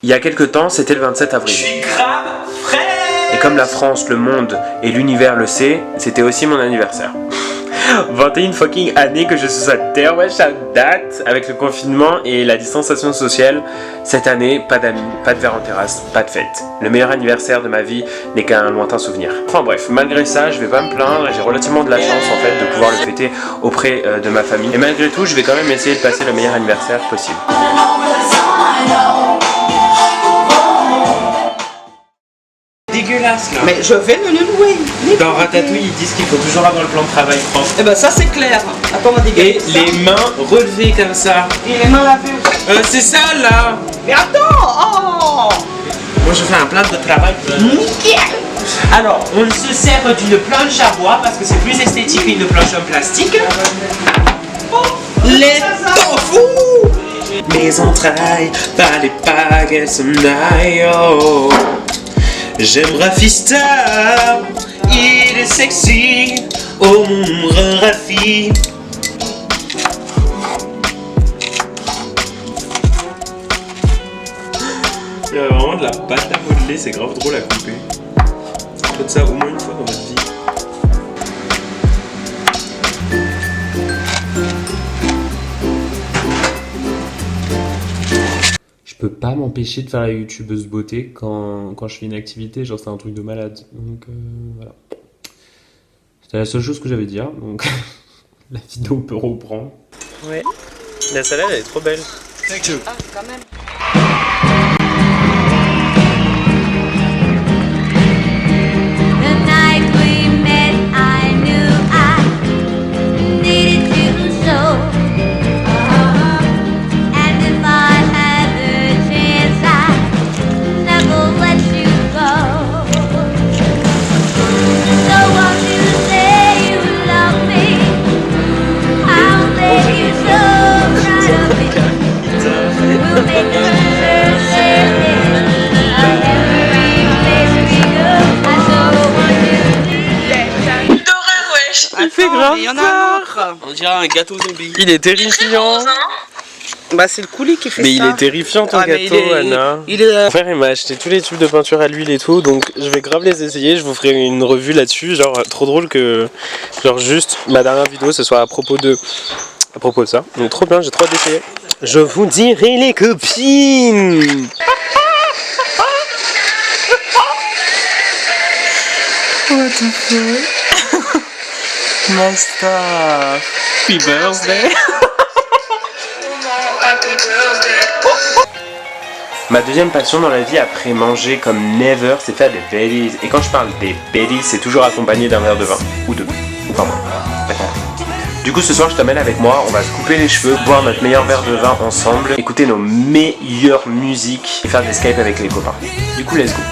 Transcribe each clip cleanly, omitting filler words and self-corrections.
Il y a quelques temps, c'était le 27 avril. Je suis grave frais. Et comme la France, le monde et l'univers le sait, c'était aussi mon anniversaire. 21 fucking années que je suis sur cette terre, wesh, à date, avec le confinement et la distanciation sociale. Cette année, pas d'amis, pas de verre en terrasse, pas de fête. Le meilleur anniversaire de ma vie n'est qu'un lointain souvenir. Enfin bref, malgré ça, je vais pas me plaindre et j'ai relativement de la chance en fait de pouvoir le fêter auprès de ma famille. Et malgré tout, je vais quand même essayer de passer le meilleur anniversaire possible. Dégueulasse là. Mais je vais me le louer. Dans Ratatouille, ils disent qu'il faut toujours avoir le plan de travail propre. Eh ben ça c'est clair. Attends, on va Et dégager ça. les mains relevées comme ça. Et les mains lavées. C'est ça là. Mais attends. Oh. Moi je fais un plan de travail. Nickel. Alors, on se sert d'une planche à bois parce que c'est plus esthétique qu'une planche en plastique. Les tofu. Mes entrailles, pas les baguettes, oh. J'aime Rafista, il est sexy, oh mon Rafi. Il y a vraiment de la pâte à modeler, c'est grave drôle à couper. Faites ça au moins une fois dans votre vie. Je peux pas m'empêcher de faire la youtubeuse beauté quand je fais une activité, genre c'est un truc de malade. Donc voilà. C'était la seule chose que j'avais à dire, donc la vidéo peut reprendre. Ouais, la salade elle est trop belle. Ah quand même. Il fait grave Il y en a un autre. On dirait un gâteau zombie. Il est terrifiant. Bah c'est le coulis qui fait Mais ça. il est terrifiant ton Ah, mais gâteau, il est- Anna. il est- Mon frère il m'a acheté tous les tubes de peinture à l'huile et tout, donc je vais grave les essayer. Je vous ferai une revue là-dessus, genre trop drôle que genre juste ma dernière vidéo ce soit à propos de ça. Donc trop bien, j'ai trop hâte d'essayer. Je vous dirai les copines. What the fuck? My stuff. Happy birthday. Ma deuxième passion dans la vie après manger comme never, c'est faire des bêtises. Et quand je parle des bêtises, c'est toujours accompagné d'un verre de vin. Ou deux. Ou pas moins. T'as compris. Du coup ce soir je t'amène avec moi, on va se couper les cheveux, boire notre meilleur verre de vin ensemble, écouter nos meilleures musiques et faire des Skype avec les copains. Du coup let's go.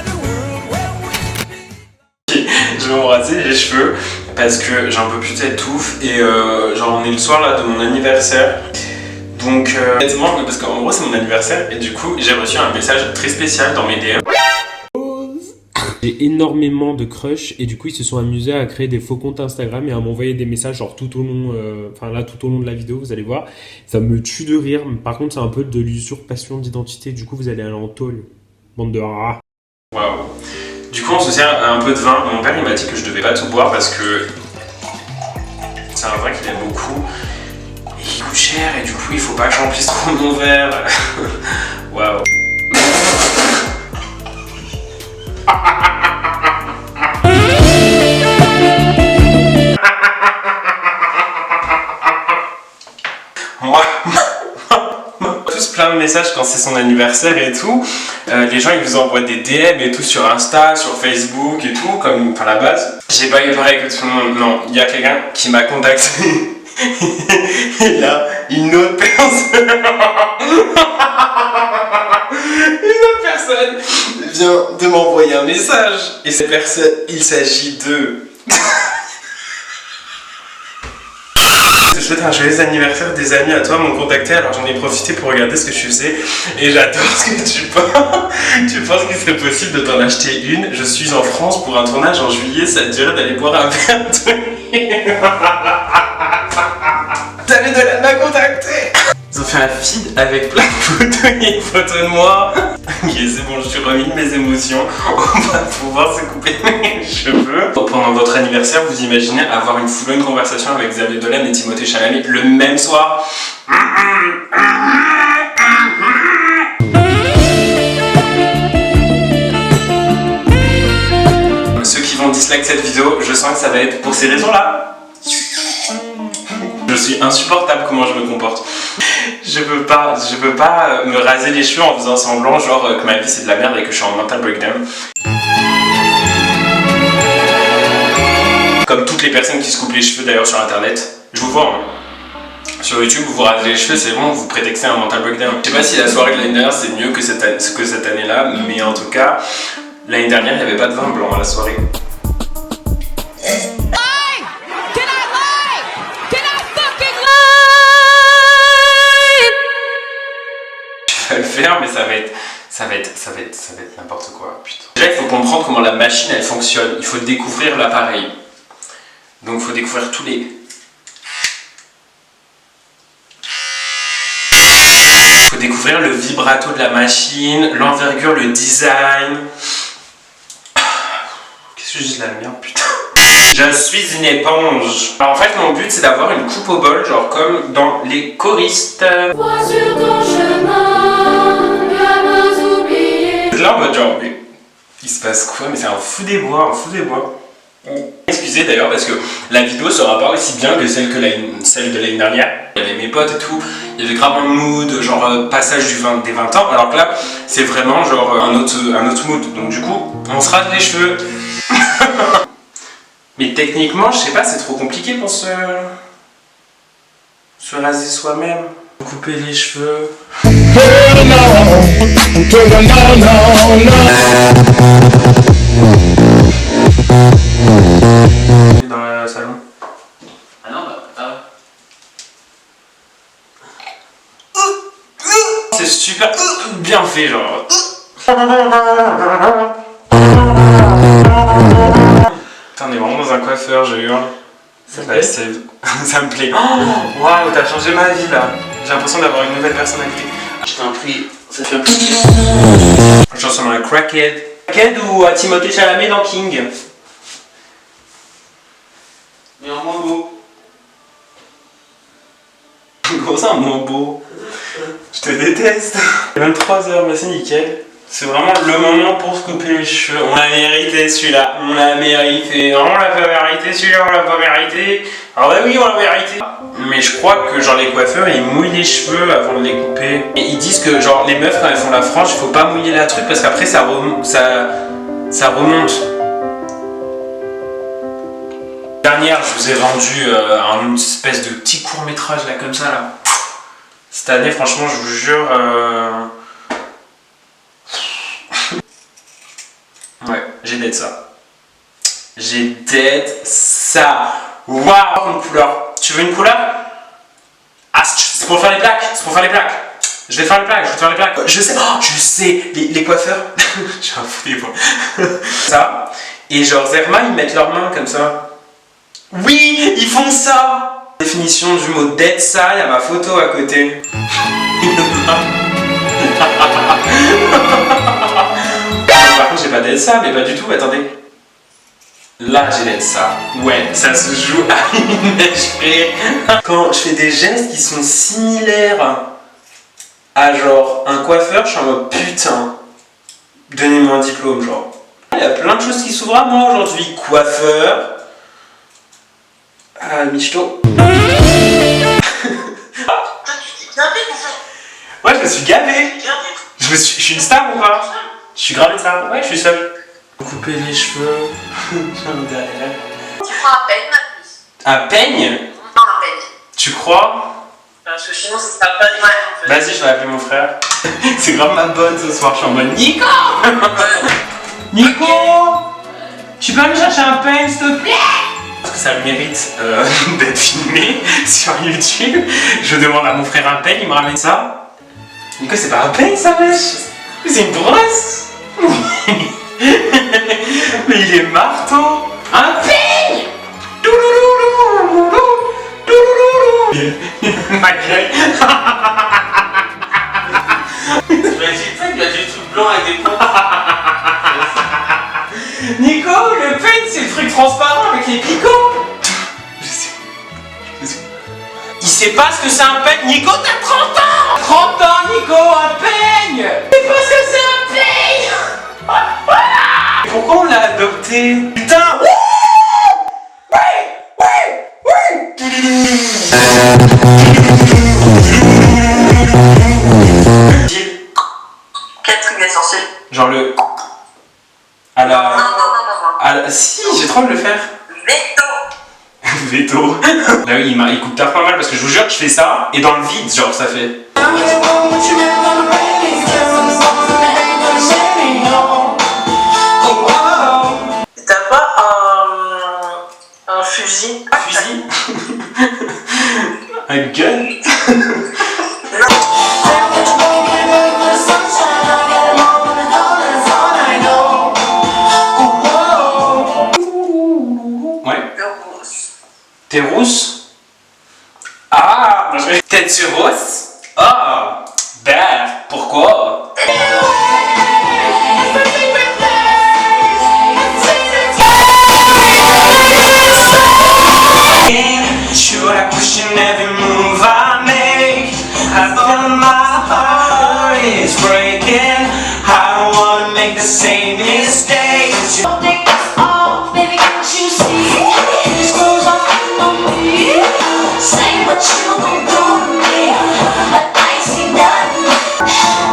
Je vais m'embrasser les cheveux parce que j'ai un peu plus de cette touffe et genre on est le soir là de mon anniversaire. Donc honnêtement, parce qu'en gros c'est mon anniversaire et du coup j'ai reçu un message très spécial dans mes DM. J'ai énormément de crush et du coup ils se sont amusés à créer des faux comptes Instagram et à m'envoyer des messages genre tout au long, tout au long de la vidéo vous allez voir. Ça me tue de rire, par contre c'est un peu de l'usurpation d'identité, du coup vous allez aller en tôle. Bande de rats. Waouh. Du coup on se sert un peu de vin, mon père il m'a dit que je devais pas tout boire parce que c'est un vin qu'il aime beaucoup. Il coûte cher et du coup il faut pas que j'emplisse trop mon verre. Waouh. Moi, tous plein de messages quand c'est son anniversaire et tout. Les gens ils vous envoient des DM et tout sur Insta, sur Facebook et tout, comme à la base. J'ai pas eu pareil que tout le monde, non. Il y a quelqu'un qui m'a contacté. Et là, une autre personne vient de m'envoyer un message. Et cette personne, il s'agit de... Je te souhaite un joyeux anniversaire, des amis à toi m'ont contacté, alors j'en ai profité pour regarder ce que tu faisais et j'adore ce que tu penses. Tu penses qu'il serait possible de t'en acheter une? Je suis en France pour un tournage en juillet, ça te dirait d'aller boire un verre de... T'avais de la m'a contacté. The refais un feed avec plein de photos, il y a une photo de moi. Ok, c'est bon, je suis remis de mes émotions. On va pouvoir se couper les cheveux. Pendant votre anniversaire, vous imaginez avoir une full-on conversation avec Xavier Dolan et Timothée Chalamet le même soir. Ceux qui vont dislike cette vidéo, je sens que ça va être pour ces raisons-là. Je suis insupportable comment je me comporte. Je peux pas me raser les cheveux en faisant semblant genre que ma vie c'est de la merde et que je suis en mental breakdown. Comme toutes les personnes qui se coupent les cheveux d'ailleurs sur internet, je vous vois. Hein. Sur YouTube, vous vous rasez les cheveux, c'est bon, vous prétextez un mental breakdown. Je sais pas si la soirée de l'année dernière c'est mieux que cette année-là, mais en tout cas, l'année dernière il n'y avait pas de vin blanc à la soirée. Je vais le faire, mais ça va être n'importe quoi, putain. Déjà, il faut comprendre comment la machine elle fonctionne. Il faut découvrir l'appareil. Donc, il faut découvrir tous les. Il faut découvrir le vibrato de la machine, l'envergure, le design. Qu'est-ce que je dis de la merde, putain. Je suis une éponge. Alors en fait mon but c'est d'avoir une coupe au bol, genre comme dans les choristes. Vois sur ton chemin, gamins oubliés. Là en mode genre, mais il se passe quoi? Mais c'est un fou des bois, Excusez d'ailleurs parce que la vidéo sera pas aussi bien que celle de l'année dernière. Il y avait mes potes et tout, il y avait grave un mood, genre passage des 20 ans, alors que là c'est vraiment genre un autre mood. Donc du coup, on se rase les cheveux. Mais techniquement, je sais pas, c'est trop compliqué pour se raser soi-même. Couper les cheveux. Dans le salon. Ah non, bah, C'est super bien fait, genre. Putain, on est vraiment dans un coiffeur, j'ai eu un. Ça me plaît. Oh, waouh, t'as changé ma vie là. J'ai l'impression d'avoir une nouvelle personnalité. je t'en prie, ça fait un peu. Je ressemble à un crackhead. Crackhead ou à Timothée Chalamet dans King. Mais en moins beau. Gros, c'est un moins beau. Je te déteste. Il est 23h, mais c'est nickel. C'est vraiment le moment pour se couper les cheveux. On l'a mérité celui-là, on l'a mérité. Non, on l'a pas mérité celui-là, on l'a pas mérité. Ah bah oui, on l'a mérité. Mais je crois que genre les coiffeurs ils mouillent les cheveux avant de les couper. Et ils disent que genre les meufs quand elles font la frange, il faut pas mouiller la truc parce qu'après ça remonte. Dernière, je vous ai vendu une espèce de petit court-métrage là comme ça là. Cette année, franchement, je vous jure. Ouais, j'ai dead ça. J'ai dead ça. Waouh, une couleur. Tu veux une couleur? Ah, c'est pour faire les plaques. Je vais faire les plaques. Je sais, les coiffeurs. J'ai un fou des points. Ça. Et genre Zerma, ils mettent leurs mains comme ça. Oui, ils font ça. Définition du mot dead ça, il y a ma photo à côté. Par contre j'ai pas dead ça, mais pas du tout, attendez. Là j'ai dead ça. Ouais, ça se joue à une mèche près. Quand je fais des gestes qui sont similaires à genre un coiffeur, je suis en mode putain, donnez-moi un diplôme genre. Il y a plein de choses qui s'ouvrent à moi aujourd'hui. Coiffeur. Michto. Ouais, je me suis gavé. Je suis une star ou pas? Je suis grave une star. Ouais, je suis seul. Couper les cheveux. Derrière. Tu prends un peigne plus. Un peigne? Non, un peigne. Tu crois? Parce que sinon, ça sera pas du mal. En fait. Vas-y, je vais appeler mon frère. C'est grave ma bonne ce soir. Je suis en mode Nico. Nico, tu peux me chercher un peigne s'il te plaît? Parce que ça le mérite d'être filmé sur YouTube. Je demande à mon frère un peigne, il me ramène ça. Nico, c'est pas un peigne ça, wesh. C'est une brosse. Mais il est marteau. Un peigne. Ma gueule. Il a dit le truc blanc avec des points. Nico, le peigne, c'est le truc transparent avec les picots. Il sait pas ce que c'est un peigne. Nico, t'as 30 ans. 30 ans, Nico, un peigne. Il sait pas ce que c'est un peigne. Pourquoi on l'a adopté? Putain. Quel truc des sorciers? Genre le... Si, j'ai trop envie de le faire. Veto. Veto. Là oui, il coupe pas mal parce que je vous jure que je fais ça et dans le vide, genre ça fait... T'as pas un fusil? Fusil. Un gun. Ouais. T'es rousse? Ah, t'es-tu rousse? Ah, ben, pourquoi? Should I question every move I make? I feel my heart is breaking. I don't wanna make the same mistake. Baby, can't you see? This goes on me. Say what you gon' do to me, but I see none.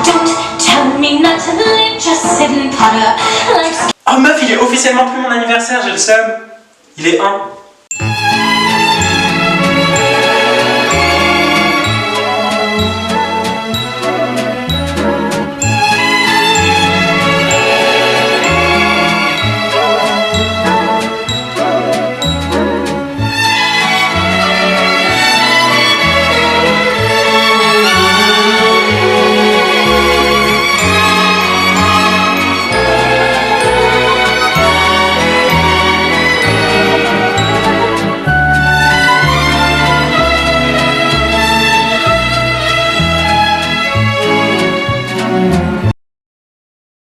Don't tell me not to live, just sit and putter. Life's Oh meuf, il est officiellement plus mon anniversaire, j'ai le seum. Il est 1.